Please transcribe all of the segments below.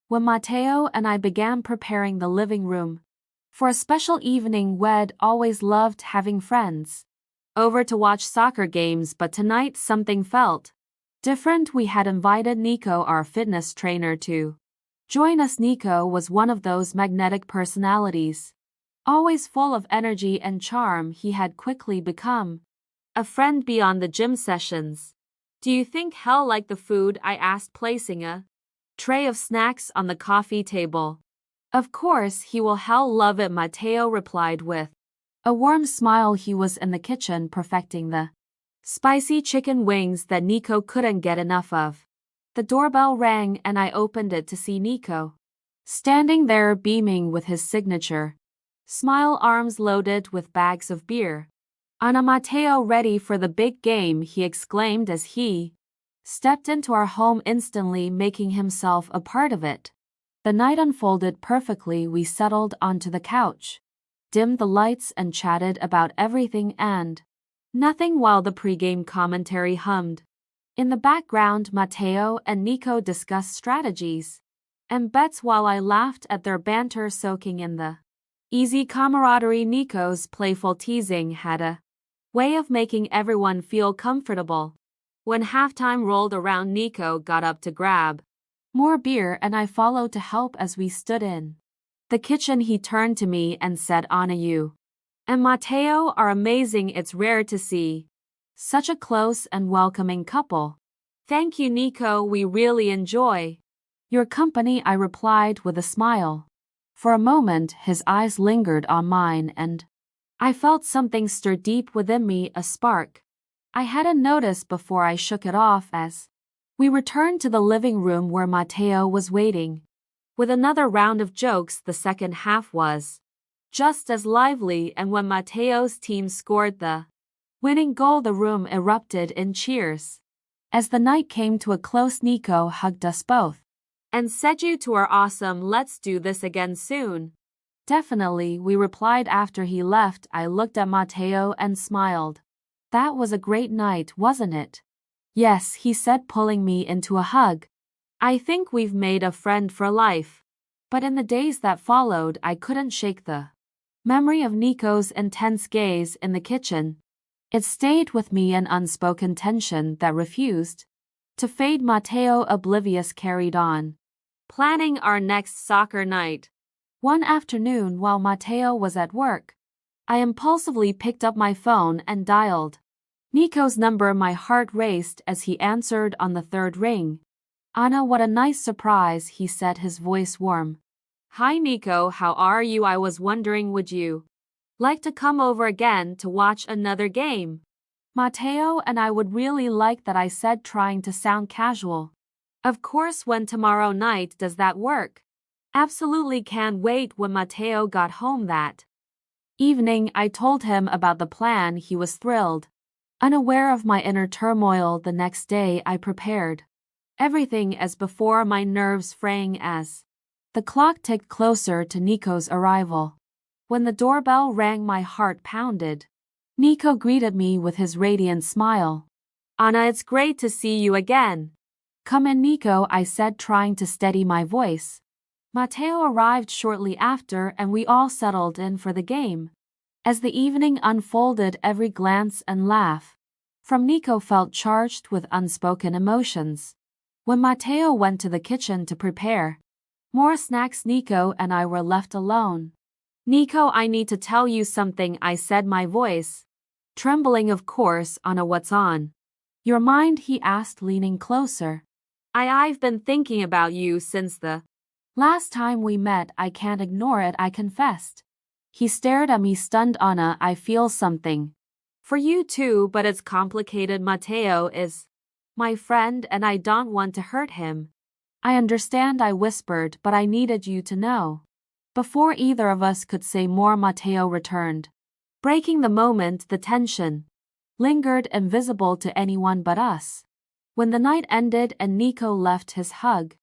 when Mateo and I began preparing the living room for a special evening. We'd always loved having friends over to watch soccer games, but tonight something felt different. We had invited Nico, our fitness trainer, to join us. Nico was one of those magnetic personalities, always full of energy and charm. He had quickly become a friend beyond the gym sessions. "Do you think he'll like the food?" I asked, placing a tray of snacks on the coffee table. "Of course he will. He'll love it," Mateo replied with a warm smile. He was in the kitchen perfecting the spicy chicken wings that Nico couldn't get enough of. The doorbell rang and I opened it to see Nico standing there beaming with his signature smile, arms loaded with bags of beer. "Ana, Mateo ready for the big game," he exclaimed as he stepped into our home, instantly making himself a part of it. The night unfolded perfectly. We settled onto the couch, dimmed the lights, and chatted about everything and nothing while the pregame commentary hummed in the background. Mateo and Nico discussed strategies and bets while I laughed at their banter, soaking in the easy camaraderie. Nico's playful teasing had a way of making everyone feel comfortable. When halftime rolled around, Nico got up to grab more beer and I followed to help. As we stood in the kitchen, he turned to me and said, "Ana, you and Mateo are amazing. It's rare to see such a close and welcoming couple." "Thank you, Nico. We really enjoy your company," I replied with a smile. For a moment, his eyes lingered on mine and I felt something stir deep within me, a spark I hadn't noticed before. I shook it off as we returned to the living room where Mateo was waiting with another round of jokes. The second half was just as lively, and when Mateo's team scored the winning goal, the room erupted in cheers. As the night came to a close, Nico hugged us both and said, "You two are awesome. Let's do this again soon." "Definitely," we replied after he left. I looked at Mateo and smiled. "That was a great night, wasn't it?" "Yes," he said, pulling me into a hug. "I think we've made a friend for life." But in the days that followed, I couldn't shake the memory of Nico's intense gaze in the kitchen. It stayed with me, an unspoken tension that refused to fade. Mateo, oblivious, carried on planning our next soccer night. One afternoon, while Mateo was at work, I impulsively picked up my phone and dialed Nico's number. My heart raced as he answered on the third ring. "Ana, what a nice surprise," he said, his voice warm. "Hi Nico, how are you? I was wondering, would you like to come over again to watch another game?" "Mateo and I would really like that," I said, trying to sound casual. "Of course, when tomorrow night does that work?" "Absolutely, can't wait." When Mateo got home that evening, I told him about the plan. He was thrilled. Unaware of my inner turmoil, the next day I prepared everything as before, my nerves fraying as the clock ticked closer to Nico's arrival. When the doorbell rang, my heart pounded. Nico greeted me with his radiant smile. "Ana, it's great to see you again." "Come in, Nico," I said, trying to steady my voice. Mateo arrived shortly after and we all settled in for the game. As the evening unfolded, every glance and laugh from Nico felt charged with unspoken emotions. When Mateo went to the kitchen to prepare more snacks, Nico and I were left alone. "Nico, I need to tell you something," I said, my voice trembling. "Of course, Ana, what's on your mind?" he asked, leaning closer. I've been thinking about you since the last time we met. I can't ignore it," I confessed. He stared at me, stunned. "Ana, I feel something for you too, but it's complicated. Mateo is my friend and I don't want to hurt him." "I understand," I whispered, "but I needed you to know." Before either of us could say more, Mateo returned, breaking the moment. The tension lingered, invisible to anyone but us. When the night ended and Nico left, his hug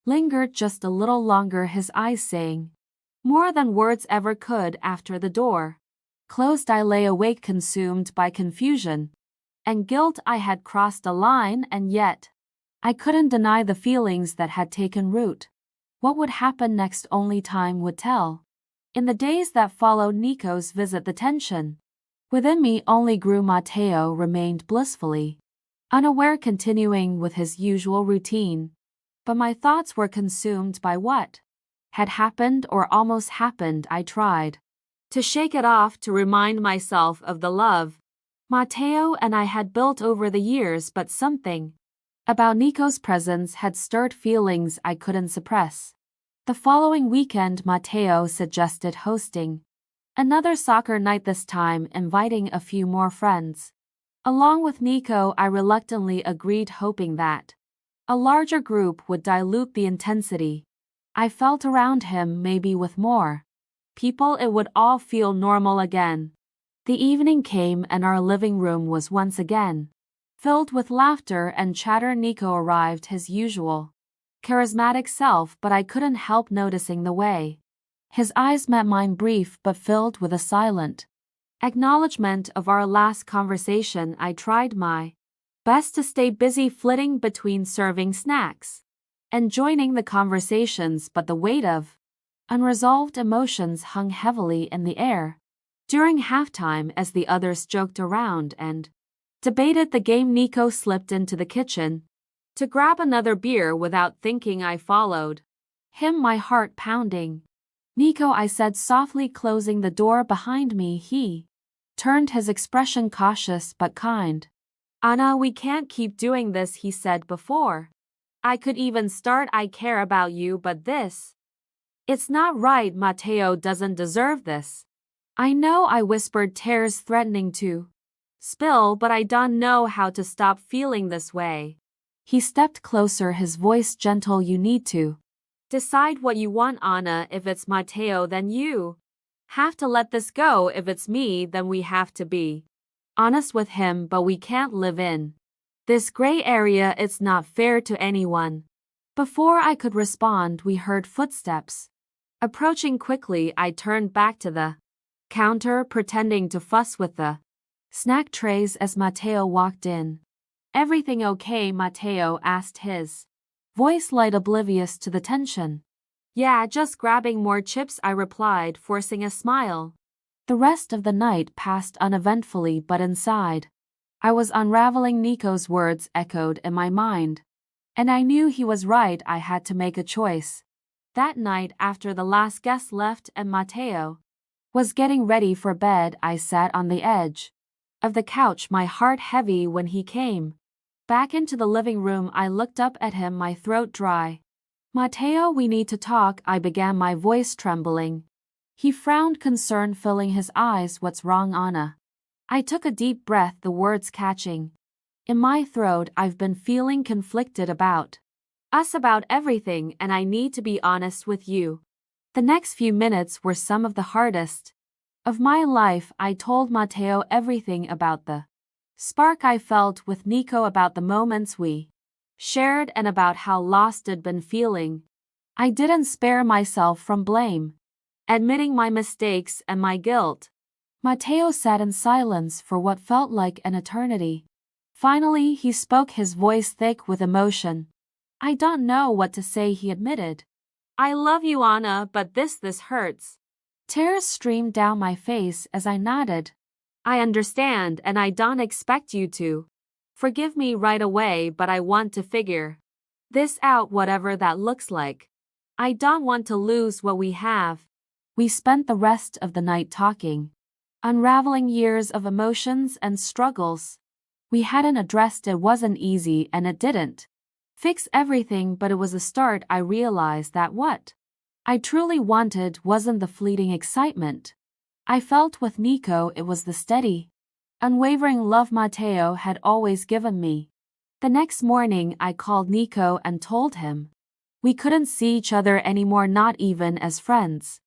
lingered just a little longer, his eyes saying more than words ever could. After the door closed, I lay awake, consumed by confusion and guilt. I had crossed a line, and yet I couldn't deny the feelings that had taken root What would happen next only time would tell. In the days that followed Nico's visit, the tension within me only grew. Mateo remained blissfully unaware, continuing with his usual routine. But my thoughts were consumed by what had happened or almost happened. I tried to shake it off, to remind myself of the love Mateo and I had built over the years, but something about Nico's presence had stirred feelings I couldn't suppress. The following weekend, Mateo suggested hosting another soccer night, this time inviting a few more friends. Along with Nico, I reluctantly agreed, hoping that a larger group would dilute the intensity I felt around him. Maybe with more people it would all feel normal again. The evening came and our living room was once again filled with laughter and chatter. Nico arrived, his usual charismatic self, but I couldn't help noticing the way his eyes met mine, brief but filled with a silent acknowledgement of our last conversation. I tried my best to stay busy, flitting between serving snacks and joining the conversations, but the weight of unresolved emotions hung heavily in the air. During halftime, as the others joked around and debated the game, Nico slipped into the kitchen to grab another beer. Without thinking, I followed him, my heart pounding. "Nico," I said softly, closing the door behind me. He turned, his expression cautious but kind. "Anna, we can't keep doing this," he said. "Before I could even start, I care about you, but this, it's not right. Mateo doesn't deserve this." "I know," I whispered, tears threatening to spill, "but I don't know how to stop feeling this way." He stepped closer, his voice gentle. "You need to decide what you want, Anna. If it's Mateo, then you have to let this go. If it's me, then we have to be honest with him, but we can't live in this gray area. It's not fair to anyone." Before I could respond, we heard footsteps approaching quickly. I turned back to the counter, pretending to fuss with the snack trays as Mateo walked in. "Everything okay?" Mateo asked, his voice light, oblivious to the tension. "Yeah, just grabbing more chips," I replied, forcing a smile. The rest of the night passed uneventfully, but inside I was unraveling. Nico's words echoed in my mind, and I knew he was right. I had to make a choice. That night, after the last guest left and Mateo was getting ready for bed, I sat on the edge of the couch, my heart heavy. When he came back into the living room, I looked up at him, my throat dry. "Mateo, we need to talk," I began, my voice trembling. He frowned, concern filling his eyes. "What's wrong, Anna?" I took a deep breath, the words catching in my throat. "I've been feeling conflicted about us, about everything, and I need to be honest with you." The next few minutes were some of the hardest of my life. I told Mateo everything about the spark I felt with Nico, about the moments we shared, and about how lost I'd been feeling. I didn't spare myself from blame, admitting my mistakes and my guilt. Mateo sat in silence for what felt like an eternity. Finally, he spoke, his voice thick with emotion. "I don't know what to say," he admitted. "I love you, Anna, but this hurts." Tears streamed down my face as I nodded. "I understand, and I don't expect you to forgive me right away, but I want to figure this out, whatever that looks like. I don't want to lose what we have." We spent the rest of the night talking, unraveling years of emotions and struggles we hadn't addressed. It wasn't easy, and it didn't fix everything, but it was a start. I realized that what I truly wanted wasn't the fleeting excitement I felt with Nico, it was the steady, unwavering love Mateo had always given me. The next morning, I called Nico and told him we couldn't see each other anymore, not even as friends.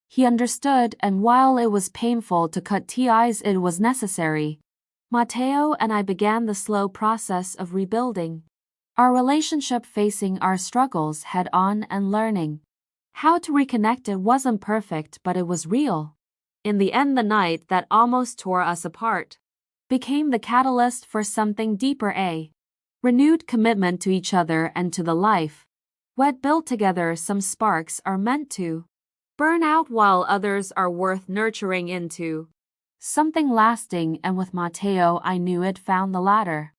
He understood, and while it was painful to cut ties, it was necessary. Mateo and I began the slow process of rebuilding our relationship, facing our struggles head on and learning how to reconnect. It wasn't perfect, but it was real. In the end, the night that almost tore us apart became the catalyst for something deeper, a renewed commitment to each other and to the life Wed built together, some sparks are meant to burn out while others are worth nurturing into something lasting, and with Mateo I knew it found the latter.